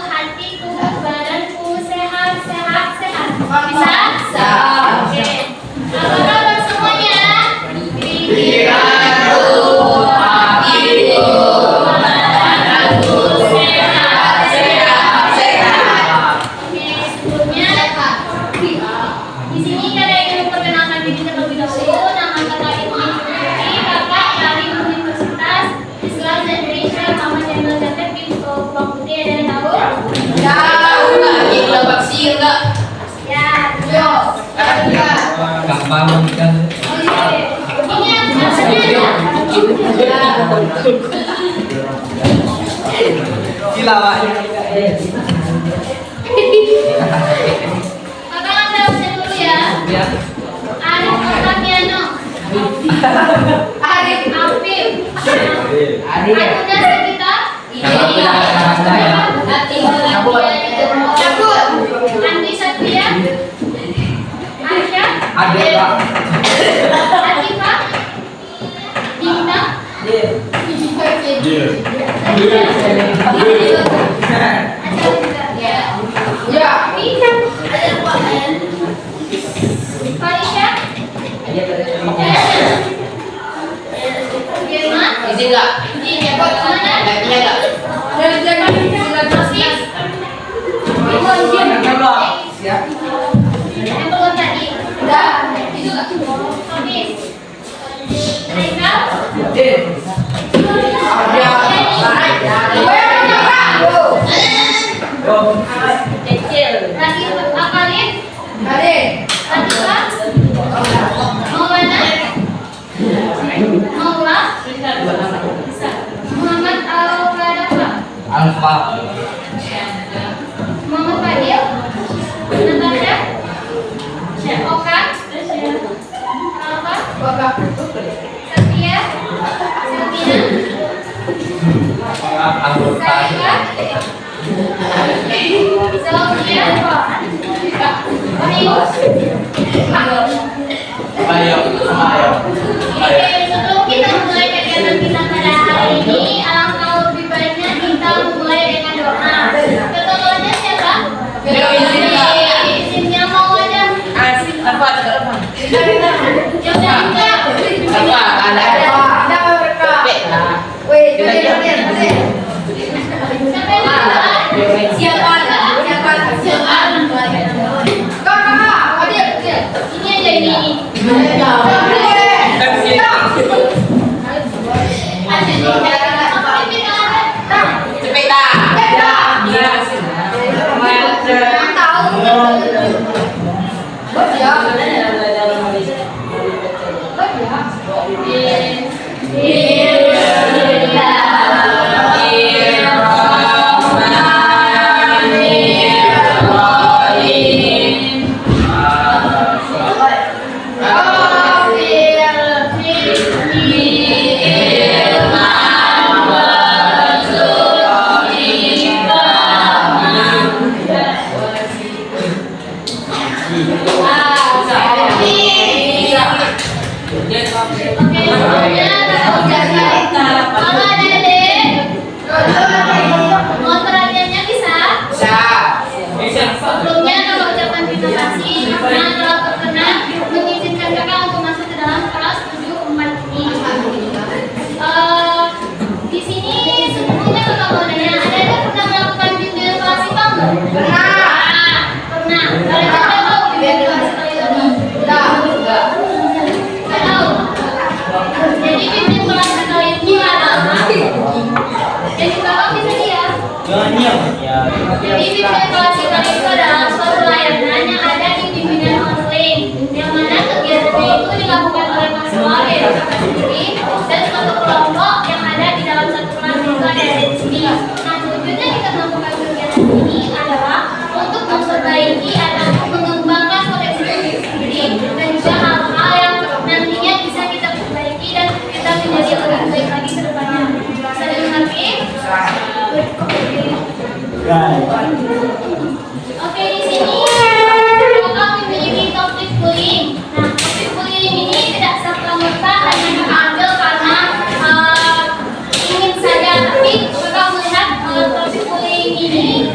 hatiku, badanku sehat, sehat, sehat. Bisa? Bisa. Oke. Apa semuanya? Pikiranku, hatiku, badanku sehat, sehat, sehat. Oke, sebelumnya di sini kalian ingin memperkenalkan diri terlebih dahulu. Nama kakak Ibu Putri, kakak dari Universitas Islam Indonesia Muhammad Jainal Jatep di Bang Putri. Ada yang tahu? Tahu nggak? Ini lambak sihir nggak? Ya. Yo, ada. Gampang kan? Oke. Ini yang namanya Gila, Pak. kakak ambil absen dulu ya. Ya. Arif Octaviano. Arif. Afif. Arif. Anuda Sagita. Andi Satria. Arsya. Ada, Pak. Atifah. Dinda. Ya. Farisha. Firman. Izin nggak? Izin ya, Pak. Mana? Iya nggak? Rosis. Siap. Yang belum tadi. Udah. Itu nggak? Rosis. Reza. Lagi Akalin. Latifah. Maulana. Maula. Muhammad Al-Qadafa. Alfa. Muhammad Fadil. Natasha. Oka. Alfa. Satria. Sabrina. Anggota. Sarika. Zaudia. Wahyu. Ayo, ayo. Oke, sebelum kita mulai kegiatan kita pada hari ini, alangkah lebih baiknya kita mulai dengan doa. Ketuanya siapa? Izinnya mau aja. Apa? Ya udah juga. Apa? Ada. Sampai lupa. Siapa? Ini aja ini. Pertanyaannya bisa? Sebelumnya kalau ucapan terima kasih karena telah berkenan mengizinkan kakak untuk masuk ke dalam kelas 74 ini. Di sini sebelumnya kakak mau nanya, ada pernah melakukan bimbingan kelas IPA nggak? Pernah. Kalian ada tahu bimbingan kelas IPA itu? Nggak tahu. Jadi bimbingan kelas IPA itu adalah jadi kakak bisa lihat. Jadi bimbingan kelas IPA itu adalah suatu layanan yang ada di bimbingan online, yang mana kegiatannya itu dilakukan oleh mahasiswa dari kakak sendiri dan suatu kelompok yang ada di dalam satu kelas itu ada di sini. Nah, tujuannya kita melakukan kegiatan ini adalah untuk memperbaiki atau mengembangkan potensi diri sendiri dan juga hal-hal yang nantinya bisa kita perbaiki dan kita menjadi lebih baik lagi ke depannya. Bisa dimengerti? Oke, di sini kakak memiliki topik bullying. Nah, topik bullying ini tidak serta-merta hanya kakak ambil karena ingin saja, tapi kakak melihat topik bullying ini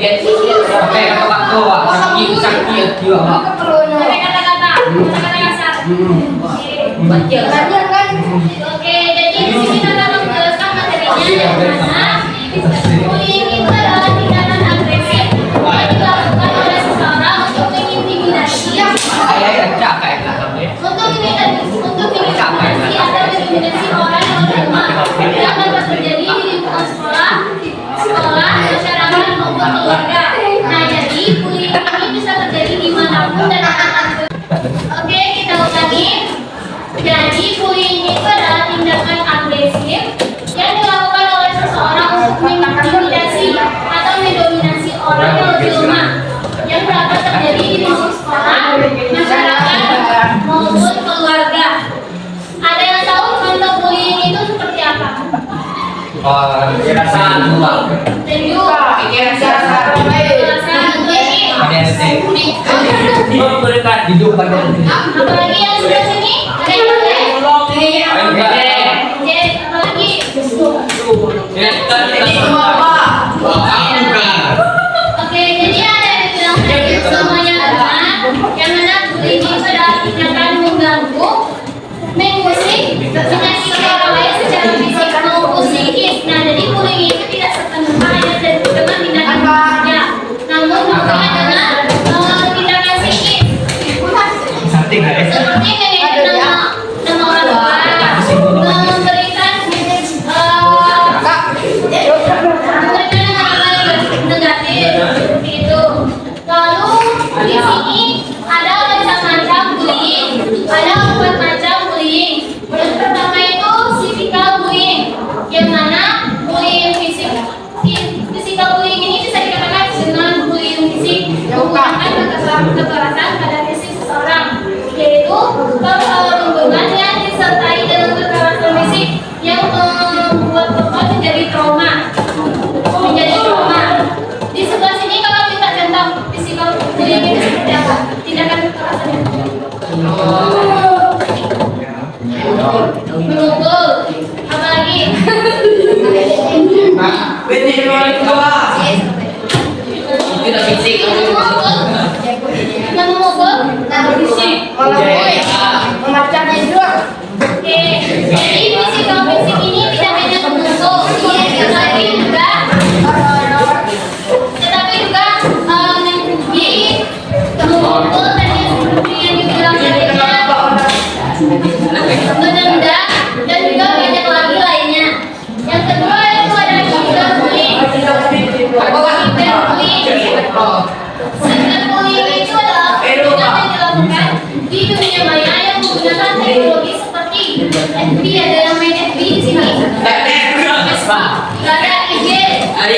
Pakai kata-kata Pak. Sakit juga Pak. Pakai kata-kata kasar. Oke, jadi di sini kita akan menjelaskan materinya yang mana bullying itu adalah tindakan agresif yang dilakukan oleh seseorang untuk mengintimidasi Capek lah kamu ya. untuk mengintimidasi atau mengintimidasi orang yang lemah yang dapat terjadi di lingkungan sekolah, masyarakat maupun keluarga. Nah, jadi bullying ini bisa terjadi dimanapun dan kapanpun. Oke, kita ulangi. Jadi bullying itu adalah tindakan agresif yang dilakukan oleh seseorang untuk mengintimidasi atau mendominasi orang yang lebih lemah yang dapat terjadi di lingkungan sekolah, masyarakat maupun keluarga. Ada yang tahu contoh bullying itu seperti apa? Perasaan Pak. Tunjuk. Hidup pada Apalagi yang sudah sini? Ada yang apalagi? Oke, jadi ada yang bilang tadi semuanya adalah yang mana bullying itu adalah tindakan mengganggu, mengusik, menyakiti orang lain secara fisik maupun psikis. Nah, jadi bullying itu tidak sepenuhnya hanya dengan tindakan saja, namun juga dengan tindakan psikis. Seperti Seperti nama orang tua, memberikan negatif seperti itu. Lalu di sini ada macam-macam bullying, ada 4 macam bullying. Yang pertama itu physical bullying, yang mana bullying fisik. Physical bullying ini bisa dikatakan dengan bullying fisik menggunakan kekerasan pada fisik seseorang, yaitu perundungan yang disertai dengan kekerasan fisik yang membuat korban menjadi trauma. Di sebelah sini kalau kita contoh physical bullying itu seperti apa? Tindakan kekerasan yang memukul, apalagi? Tidak fisik. Memukul, fisik. Oke, jadi physical fisik ini tidak hanya memukul, tetapi juga menggigit, memukul, dan seperti yang dibilang tadinya, menendang, dan juga banyak lagi lainnya. Yang kedua itu ada cyberbullying. Cyberbullying itu adalah tindakan yang dilakukan di dunia maya yang menggunakan teknologi seperti FB. Ada yang main FB di sini. Ada IG, ada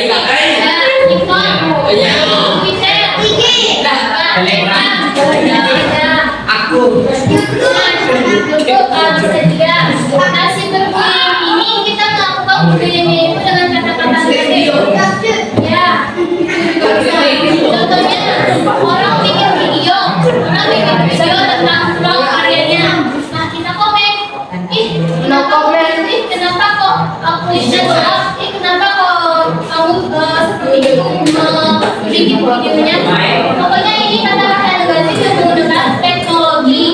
TikTok, Twitter, ada aku. YouTube, bisa juga. Nah, cyberbullying ini kita melakukan bullying itu dengan kata-kata negatif. Ya, contohnya orang bikin video tentang vlog karyanya. Nah, kita komen, kenapa kok tulisnya salah? Kenapa kok kamu seperti itu bikin videonya? Pokoknya ini kata-kata negatif yang menggunakan teknologi.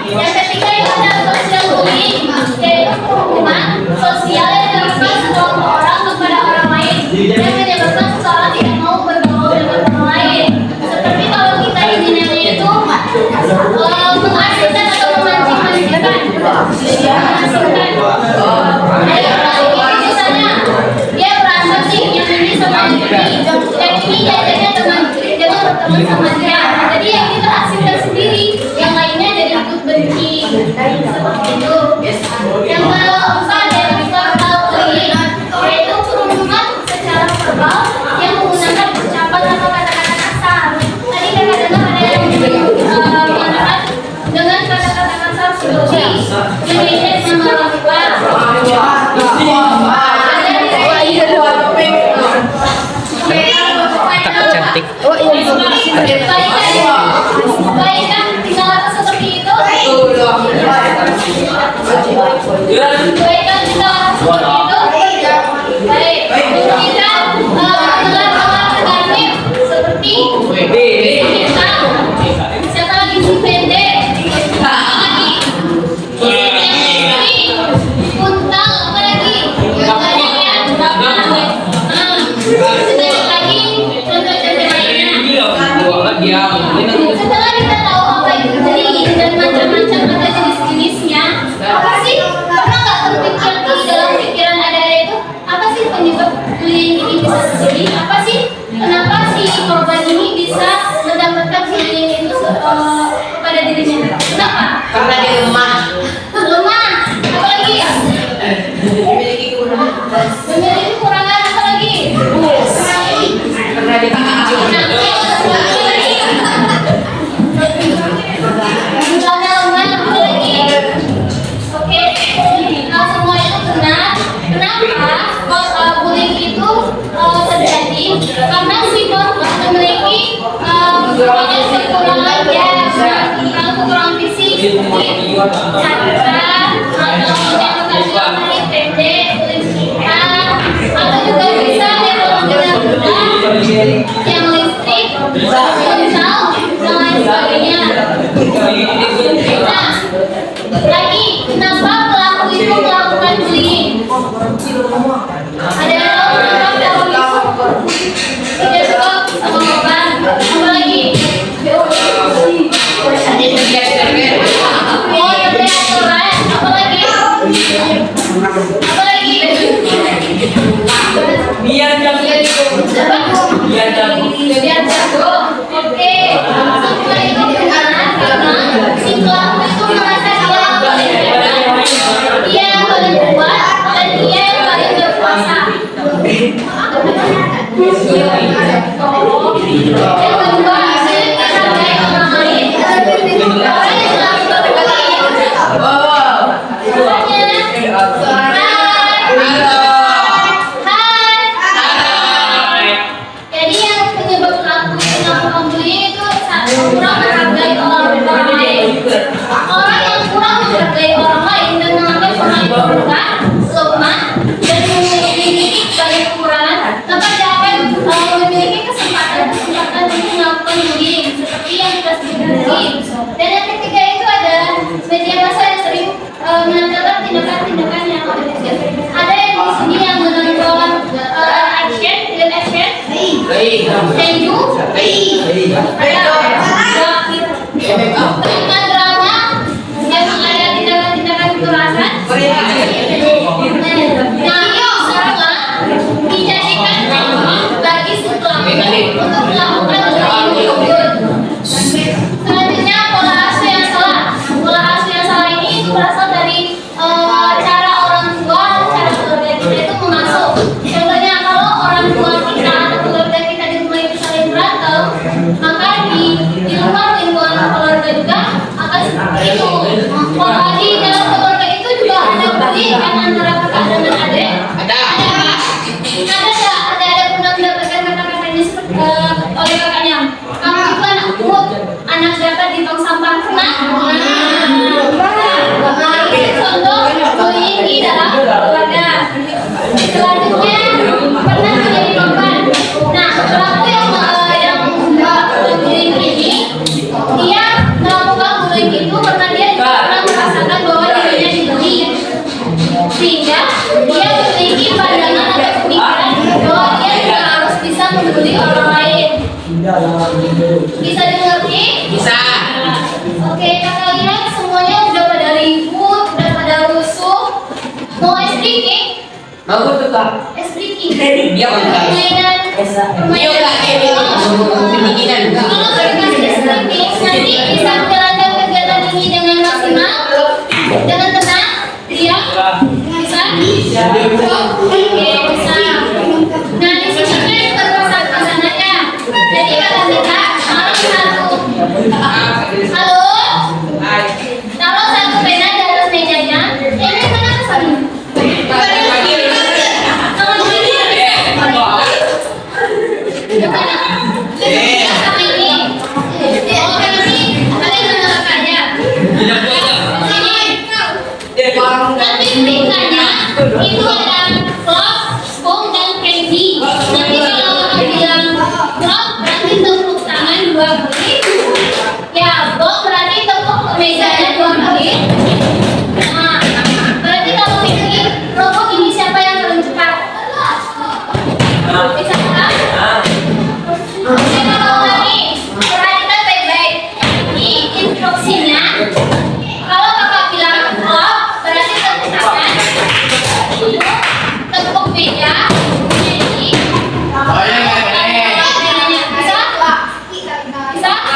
Yang ketiga itu adalah social bullying, yaitu hubungan sosial yang dilakukan sekelompok orang kepada orang lain yang menyebabkan seseorang tidak mau bergaul dengan orang lain. Seperti kalau kita inginnya itu mengasingkan atau memancing-mancingkan. Misalnya dia merasa sih yang ini sama yang ini diajaknya teman, jangan berteman sama dia. Jadi yang kita asingkan sendiri, yang lainnya jadi ikut benci. Seperti itu. Yang keempat adalah verbal bullying, yaitu perundungan secara verbal yang menggunakan ucapan atau kata-kata kasar. Tadi kita dengar ada yang menggunakan dengan kata-kata kasar seperti menyindir nama orang tua. Cantik. Baikkan tinggal seperti itu. Baikkan tinggal seperti itu. Baik. Kita mendengar hal negatif diam. Setelah kita tahu apa itu jeli dan macam-macam ada jenis-jenisnya, apa sih? Pernah nggak terpikir di dalam pikiran ada itu? Apa sih penyebab bullying ini bisa terjadi? Apa sih? Kenapa si korban ini bisa mendapatkan bullying itu kepada dirinya? Kenapa? Karena dia lemah. Lemah. Apa lagi? Memiliki kekurangan. Memiliki kekurangan apa lagi? Karena dia tidak Oke, semua itu benar. Kenapa bullying itu terjadi? Karena si korban memiliki kekurangan kekurangan fisik, cacat, atau yang pendek, atau juga bisa yang listrik, misal, dan lain sebagainya. Nah, lagi, kenapa pelaku itu melakukan bullying? Ada yang tahu kenapa pelaku itu tidak suka sama korban? Apa lagi? ada yang tidak Oh, terlihat keren. Apa lagi? Apa lagi? Biar jago. Biar jago. Biar jago. Oke. Semua itu benar karena si pelaku itu merasa dia yang paling kuat dan dia yang paling berkuasa. Yang kedua, saya menghargai orang lain. Orang yang selalu berbagi. Hai. Jadi yang penyebab pelaku itu melakukan bullying itu kurang menghargai orang lain. Orang yang kurang menghargai orang lain dan menganggap orang itu rendah, lemah, dan memiliki banyak kekurangan, maka dia akan memiliki kesempatan untuk melakukan bullying seperti yang kita sebutkan tadi. Dan yang ketiga itu ada media massa yang sering menandakan tindakan-tindakan yang ada yang di sini yang menonton action, film action, tenju, ada drama yang ada tindakan-tindakan kekerasan. Nah, semua dijadikan bagi Islam untuk melakukan bullying. Selanjutnya pola asuh yang salah. Pola asuh yang salah ini berasal dari cara orang tua, cara keluarga kita itu mengasuh. Contohnya kalau orang tua kita atau keluarga kita di rumah itu saling berantem, maka di luar lingkungan keluarga juga akan seperti itu. Di dalam keluarga itu juga ada bullying kan antara kakak dengan adik. Ada pernah mendapatkan kata-katanya seperti oleh kakaknya. Kamu itu anak umum, anak dapat di tong sampah pernah. Nah, itu contoh bullying di dalam keluarga. Selanjutnya pernah menjadi korban. Nah, pelaku yang melakukan bullying ini, dia melakukan bullying itu karena dia pernah merasakan bahwa dirinya dibully, sehingga dia memiliki pandangan atau pemikiran bahwa dia juga harus bisa membuli orang lain. Bisa dimengerti? bisa. Oke, kakak lihat semuanya udah pada ribut, udah pada rusuh. Mau es drinking? Bagus tuh kak. Es drinking. Dia bukan. Dia enggak kedinginan. Kalau dikasih es drinking, nanti bisa menjalankan kegiatan ini dengan maksimal, dengan tenang, diam. Bisa? Oke, bisa. Nah, di sini kan perpasangannya. Jadi kakak minta taruh satu. Halo? Taruh satu pena di atas mejanya. Ini mana kesana? Tangan kiri. Sama ini. Oh, ini. Kalian mana kakaknya? Nanti perintahnya itu ada vlog, spoon, dan candy. Nanti kalau kakak bilang vlog, berarti tepuk tangan 2 kali. Ya, vlog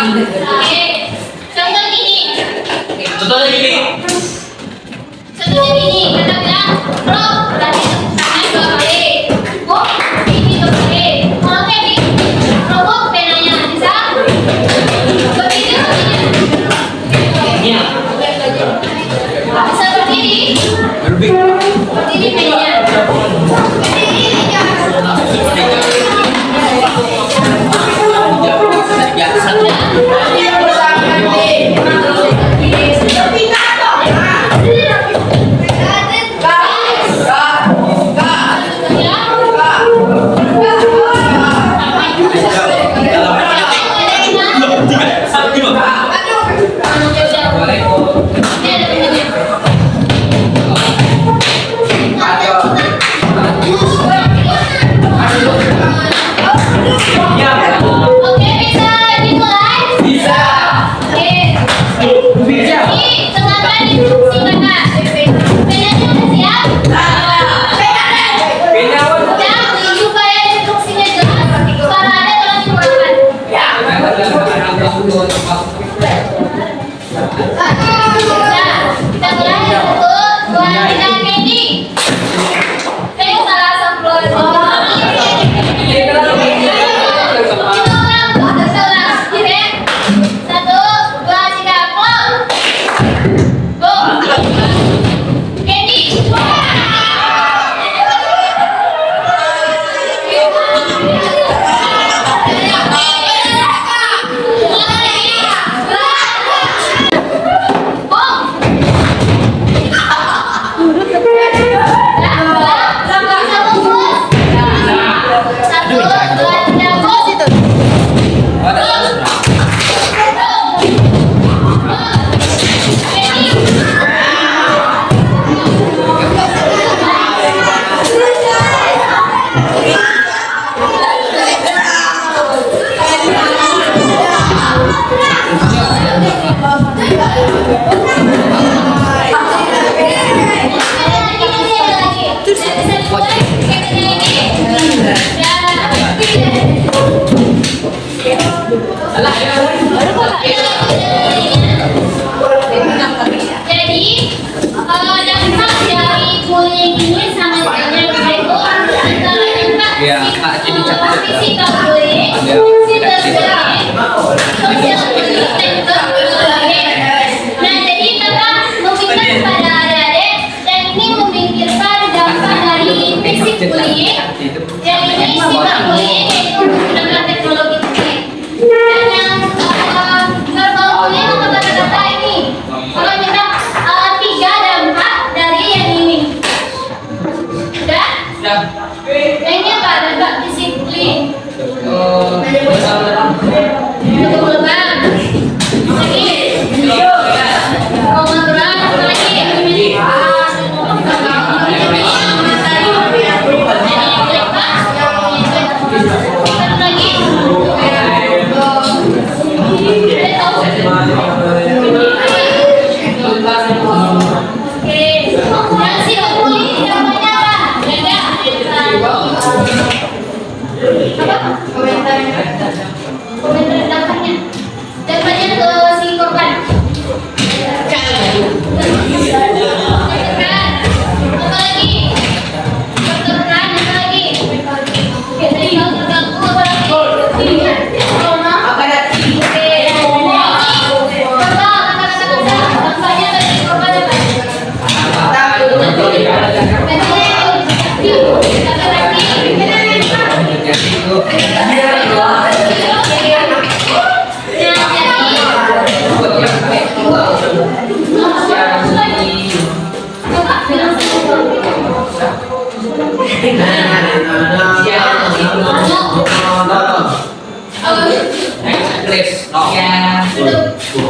Oke. Contoh gini. Contohnya gini. Contohnya gini, kita bilang, bro, berarti tangan 2 kali. Oh, ini 2 kali. Kalau kayak gini, robot penanya bisa? Begitu tidak? Iya. Bisa berdiri? Berdiri penanya. Oke, bisa dimulai? Bisa. Oke. Bisa. Ini dengarkan instruksi kakak. Penanya udah siap? Ya, supaya instruksinya jelas, suaranya tolong dikurangkan. Nah, kita mulai. 1, 2, 3, Candy. Saya salah sampul. Kita ulang. Kita ulang. Oke. 1, 2, 3, plong. Go. Candy. Jadi, dampak dari bullying ini sama dengan itu antara dampak physical bullying, cyberbullying, social bullying, dan cyberbullying. Nah, jadi kakak meminta kepada adik-adik dan ini memikirkan dampak dari fisik bullying, yang ini cyberbullying yaitu menggunakan teknologi ini, dan yang verbal bullying atau kata-kata ini. Kalau kita 3 dampak dari yang ini. Sudah? Yang ini apa? Dampak disiplin. Tutup lubang. Lagi. Pengaturan apa lagi? Satu lagi. Oke, yang cyberbullying namanya apa? Beda. Apa? Komentar dampaknya. Dampaknya ke si korban. Apa lagi? Tertekan, apa lagi? Oke, tadi kalau terganggu apa lagi?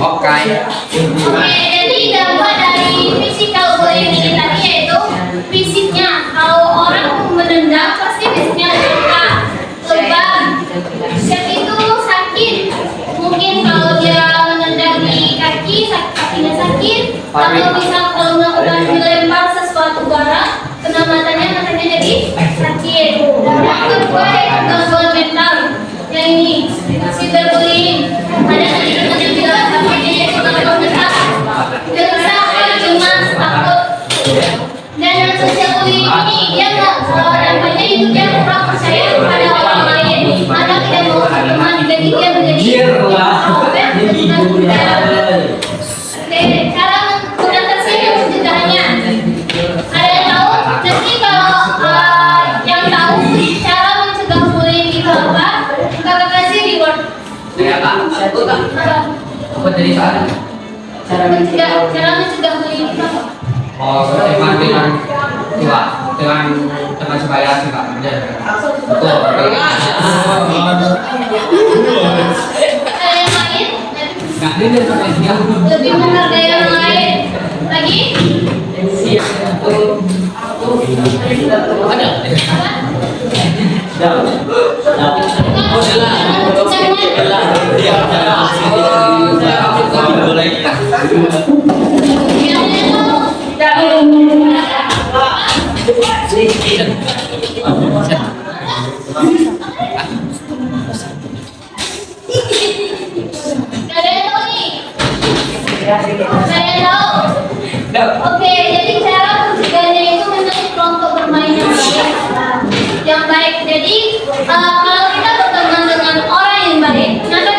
Oke, jadi dampak dari physical bullying ini tadi yaitu fisiknya. Kalau orang menendang pasti fisiknya luka, lebam. Dan itu sakit. Mungkin kalau dia menendang di kaki, kakinya sakit. Atau misal kalau melakukan dilempar sesuatu barang, kena matanya jadi sakit. Yang kedua yaitu gangguan mental. Yang ini cyberbullying. Ada Mikir lah. Ini ibu ya. Oke, cara mengatasi pencegahannya. Ada yang tahu? Nanti kalau yang tahu cara mencegah bullying itu apa? Kakak kasih reward. Saya Kak. Apa? Apa dari sana? Cara mencegah bullying itu apa? Oh, dengan teman sebaya sih Kak. Betul. Ada yang lain? Nggak ini sampai siang. Lebih menghargai orang lain. Lagi? Ada. Ada yang tahu nih? Ada yang tahu? Oke, jadi cara mencegahnya itu menjadi kelompok bermain yang baik. Yang baik. Jadi kalau kita berteman dengan orang yang baik, maka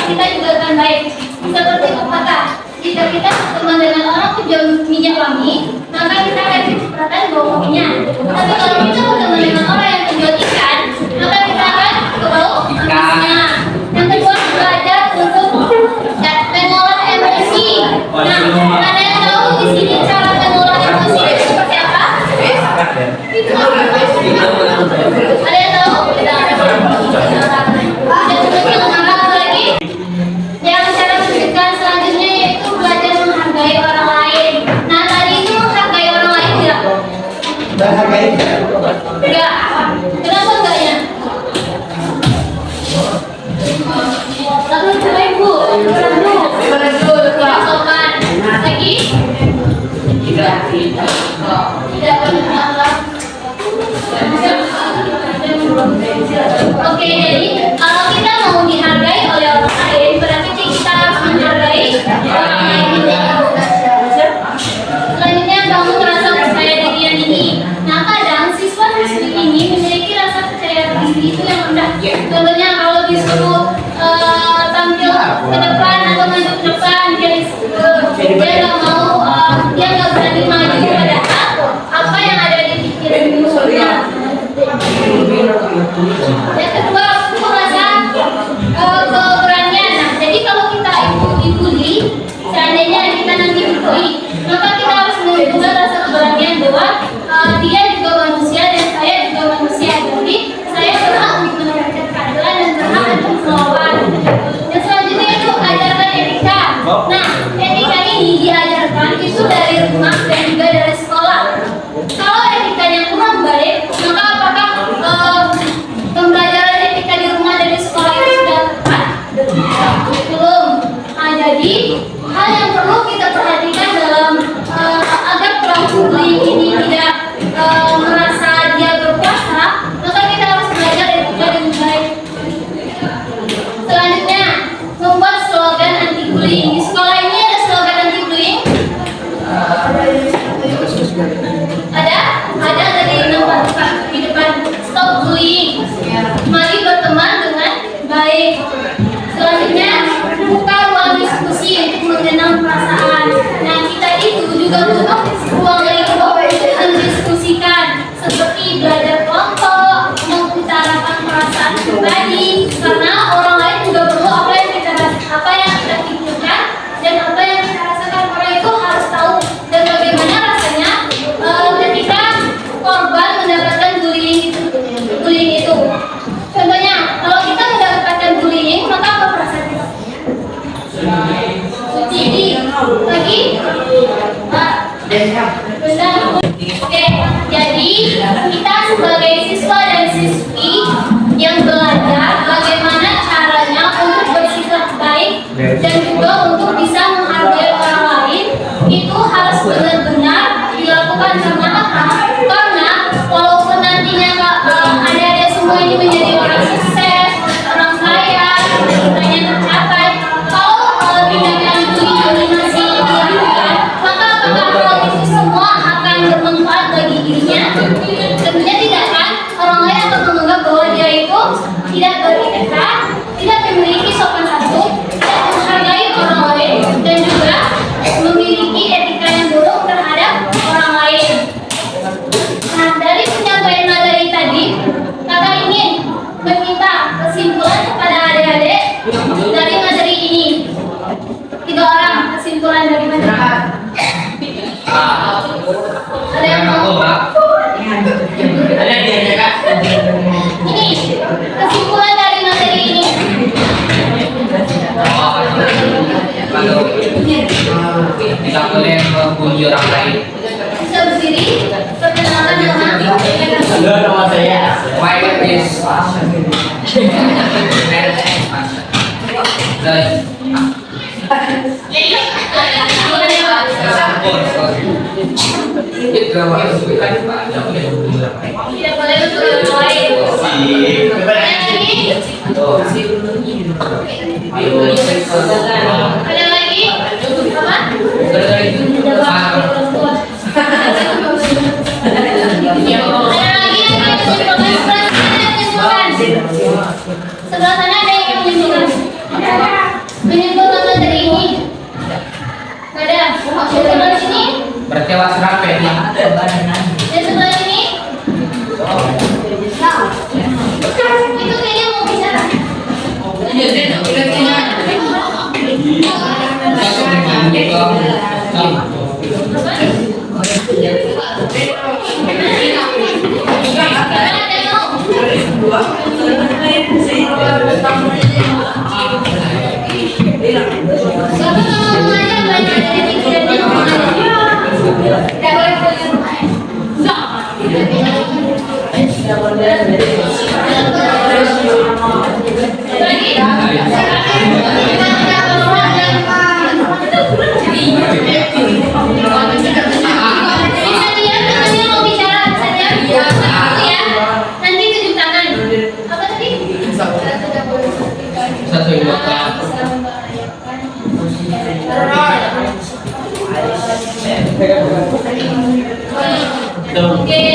kita juga akan baik. Seperti pepatah, jika kita berteman dengan orang penjual minyak wangi, maka kita akan kecepatan bau minyak. Tapi kalau kita berteman dengan orang yang penjual ikan, maka kita akan kebau amisnya. Yang kedua, belajar untuk mengolah emosi. Nah, ada yang tahu di sini cara mengolah emosi itu seperti apa? Itu apa? Ada yang tahu? Jangan marah lagi. Yang cara mencegah selanjutnya yaitu belajar menghargai orang lain. Nah, tadi itu menghargai orang lain tidak? Enggak. Kenapa enggaknya? Lalu coba ibu. Yang sopan. Lagi? Tidak benar. Oke, jadi kalau kita mau dihargai oleh orang lain, berarti kita harus menghargai orang lain juga. Selanjutnya, bangun rasa percaya diri yang tinggi. Nah, kadang siswa-siswi ini memiliki rasa percaya diri itu yang rendah. Contohnya kalau disuruh tampil ke depan atau maju ke depan, dia nggak mau, dia nggak berani maju, padahal apa yang ada di pikiran dirinya. Yang kedua, aku merasa keberanian. Nah, jadi kalau kita dibully, seandainya kita nanti dibully, maka kita harus menunjukkan rasa keberanian bahwa dia juga manusia dan saya juga manusia. Jadi saya berhak untuk mendapatkan keadilan dan berhak untuk melawan. Yang selanjutnya itu ajarkan etika. Nah, etika ini diajarkan itu dari rumah dan juga dari sekolah. Kalau etikanya kurang baik, maka apakah pembelajaran etika di rumah dan di sekolah itu sudah tepat? Belum. Nah, jadi hal yang perlu kita perhatikan dalam agar pelaku bullying ini tidak merasa dia berkuasa, maka kita harus belajar etika dengan baik. Selanjutnya, membuat slogan anti bullying. Di sekolah ini ada slogan anti bullying? Ada dari nampak di depan, stop bullying. Mari berteman dengan baik. Selanjutnya, buka ruang diskusi untuk mengenang perasaan. Nah, kita itu juga butuh ruang lingkup untuk mendiskusikan, seperti belajar kelompok, mengutarakan perasaan pribadi, karena orang lain juga perlu apa yang kita pikirkan dan apa yang kita rasakan. Orang itu harus tahu dan bagaimana rasanya ketika korban mendapatkan bullying itu. Contohnya, kalau kita mendapatkan bullying, maka apa perasaan kita? Jadi lagi, benar. Oke, jadi kita sebagai siswa dan siswi yang belajar bagaimana caranya untuk bersikap baik dan juga untuk bisa menghargai orang lain, itu harus benar-benar dilakukan. Karena apa? Karena walaupun nantinya adik-adik semua ini menjadi orang sukses, orang kaya, cita-citanya tercapai, kalau tindakan bullying ini masih dilakukan, maka apakah hal itu semua akan bermanfaat bagi dirinya? Tentunya tidak kan? Orang lain akan menganggap bahwa dia itu tidak kesimpulan dari mana? Ada yang mau? Ada dia Kak. Ini kesimpulan dari materi ini. Kalau tidak boleh membuli orang lain. Bisa berdiri, perkenalkan nama. Halo, nama saya. My name is dan Tidak boleh untuk orang lain. Ada lagi? Apa? Ada lagi? Sebelah sana ada yang menyimpulkan materi ini. Ada. Sebelah sini. berarti awas rapi. Dan sebelah sini. Itu kayaknya mau bicara. Satu ibu. Oke,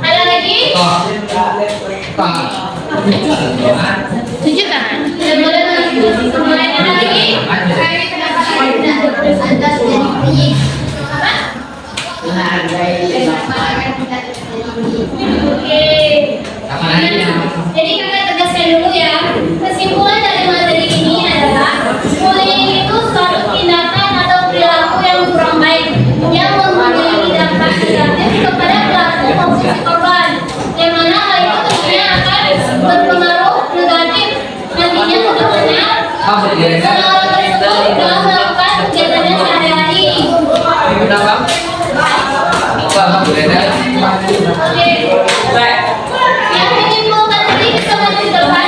ada lagi? Cuci tangan. Tidak boleh mulai ada lagi? Oke. Jadi kakak tegaskan dulu ya. Kesimpulan dari materi ini adalah bullying itu suatu tindakan atau perilaku yang kurang baik yang memiliki dampak negatif kepada pelaku maupun si korban, yang mana hal itu tentunya akan berpengaruh negatif nantinya ke depannya seorang tersebut dalam melakukan kegiatannya sehari-hari. Oke. Yang menyimpulkan tadi bisa maju ke depan.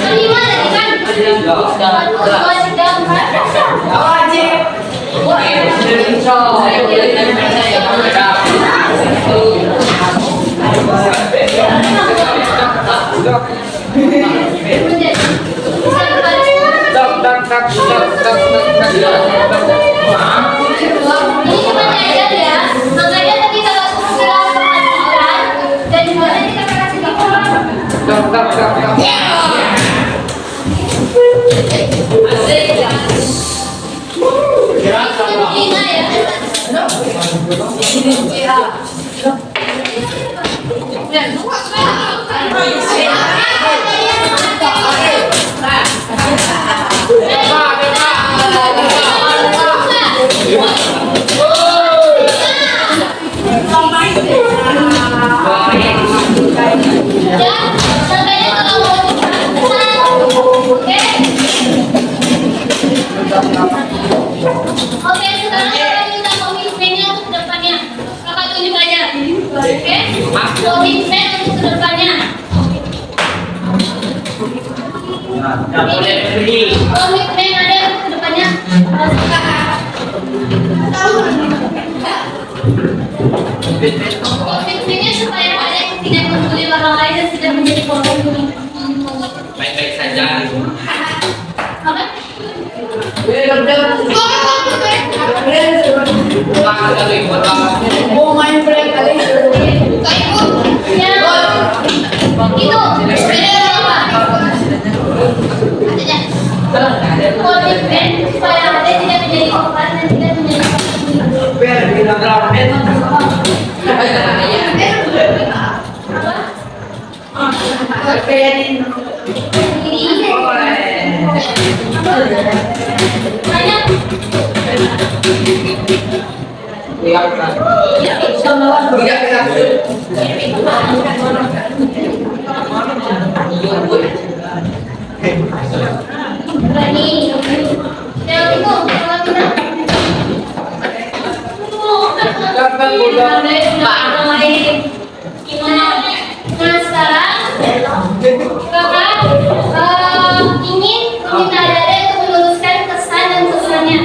Kelima tadi kan? 1, 2, 3, 4. Ini cuma diajar ya. Makanya tadi kalau sudah perhatikan dan juga nanti kita kasih tahu. Kelima Oke, sekarang kita minta komitmennya untuk kedepannya. Kakak tunjuk aja. Oke? Komitmen untuk kedepannya. Komitmen ada untuk kedepannya. Komitmennya supaya kalian tidak membuli orang lain dan tidak menjadi korban bullying. Baik-baik saja. Apa? Mau main prank kali? Komitmen supaya Anda tidak menjadi korban dan tidak menjadi Banyak. Lihat kan. Tidak Berani. Yang itu, kalau kita. Gimana? Nah sekarang Kakak ingin meminta Dada untuk menuliskan kesan dan pesannya.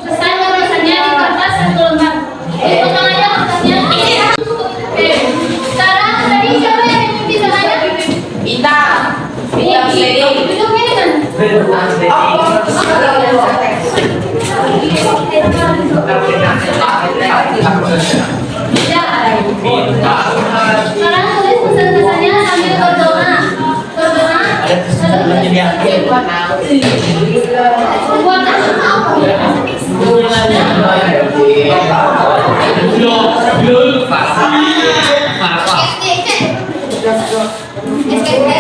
Kesan dan pesannya di kertas satu lembar. Pegang aja kertasnya. Oke. Sekarang tadi siapa yang mimpi tangannya? Kita. Duduk ini kan? Ya. Sekarang tulis pesan-pesannya sambil berdoa. Berdoa. Buat SKT.